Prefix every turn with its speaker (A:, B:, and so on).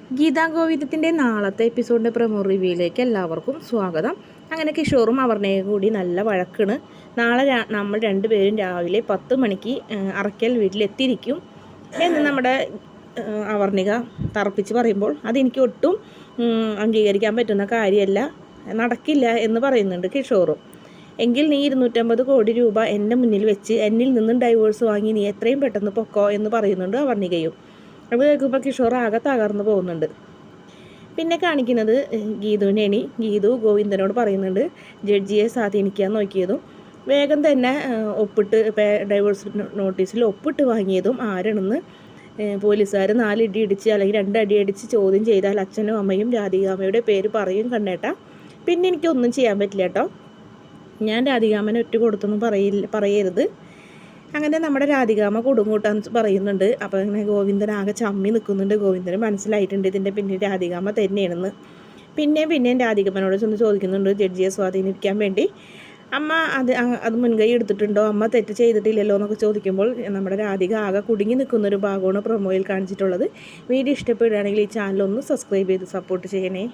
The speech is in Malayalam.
A: ഗീതാ ഗോവിന്ദത്തിൻ്റെ നാളത്തെ എപ്പിസോഡിൻ്റെ പ്രൊമോ റിവ്യൂയിലേക്ക് എല്ലാവർക്കും സ്വാഗതം. അങ്ങനെ കിഷോറും അവർണയും കൂടി നല്ല വഴക്കാണ്. നാളെ നമ്മൾ രണ്ടുപേരും രാവിലെ 10 മണിക്ക് അറക്കൽ വീട്ടിലെത്തിയിരിക്കും എന്ന് നമ്മുടെ അവർണിക തറപ്പിച്ച് പറയുമ്പോൾ അതെനിക്ക് ഒട്ടും അംഗീകരിക്കാൻ പറ്റുന്ന കാര്യമല്ല, നടക്കില്ല എന്ന് പറയുന്നുണ്ട് കിഷോറും. എങ്കിൽ നീ 250 കോടി രൂപ എൻ്റെ മുന്നിൽ വെച്ച് എന്നിൽ നിന്നും ഡൈവേഴ്സ് വാങ്ങി നീ എത്രയും പെട്ടെന്ന് പൊക്കോ എന്ന് പറയുന്നുണ്ട് അവർണികയും. അത് കേൾക്കുമ്പോൾ കിഷോർ ആകെ തകർന്നു പോകുന്നുണ്ട്. പിന്നെ കാണിക്കുന്നത് ഗീതുവിനെയാണ്. ഗീതു ഗോവിന്ദനോട് പറയുന്നുണ്ട് ജഡ്ജിയെ സ്വാധീനിക്കാൻ നോക്കിയതും വേഗം തന്നെ ഒപ്പിട്ട് ഡൈവേഴ്സ് നോട്ടീസിൽ ഒപ്പിട്ട് വാങ്ങിയതും ആരാണെന്ന് പോലീസുകാർ 4 അടി അടിച്ച് അല്ലെങ്കിൽ 2 അടി അടിച്ച് ചോദ്യം ചെയ്താൽ അച്ഛനും അമ്മയും രാധികാമ്മയുടെ പേര് പറയും കണ്ണേട്ടാ. പിന്നെ എനിക്കൊന്നും ചെയ്യാൻ പറ്റില്ല കേട്ടോ, ഞാൻ രാധികാമ്മനെ ഒറ്റ കൊടുത്തൊന്നും പറയരുത്. അങ്ങനെ നമ്മുടെ രാധികാമ്മ കുടുംബൂട്ടാൻ പറയുന്നുണ്ട്. അപ്പോൾ ഇങ്ങനെ ഗോവിന്ദൻ ആകെ ചമ്മി നിൽക്കുന്നുണ്ട്. ഗോവിന്ദന് മനസ്സിലായിട്ടുണ്ട് ഇതിൻ്റെ പിന്നിൽ രാധികാമ്മ തന്നെയാണെന്ന്. പിന്നെയും രാധികാമ്മനോട് ചെന്ന് ചോദിക്കുന്നുണ്ട് ജഡ്ജിയെ സ്വാധീനിക്കാൻ വേണ്ടി അമ്മ അത് മുൻകൈ എടുത്തിട്ടുണ്ടോ, അമ്മ തെറ്റ് ചെയ്തിട്ടില്ലല്ലോ എന്നൊക്കെ ചോദിക്കുമ്പോൾ നമ്മുടെ രാധിക ആകെ കുടുങ്ങി നിൽക്കുന്നൊരു ഭാഗമാണ് പ്രൊമോയിൽ കാണിച്ചിട്ടുള്ളത്. വീഡിയോ ഇഷ്ടപ്പെടുകയാണെങ്കിൽ ഈ ചാനൽ ഒന്ന് സബ്സ്ക്രൈബ് ചെയ്ത് സപ്പോർട്ട് ചെയ്യണേ.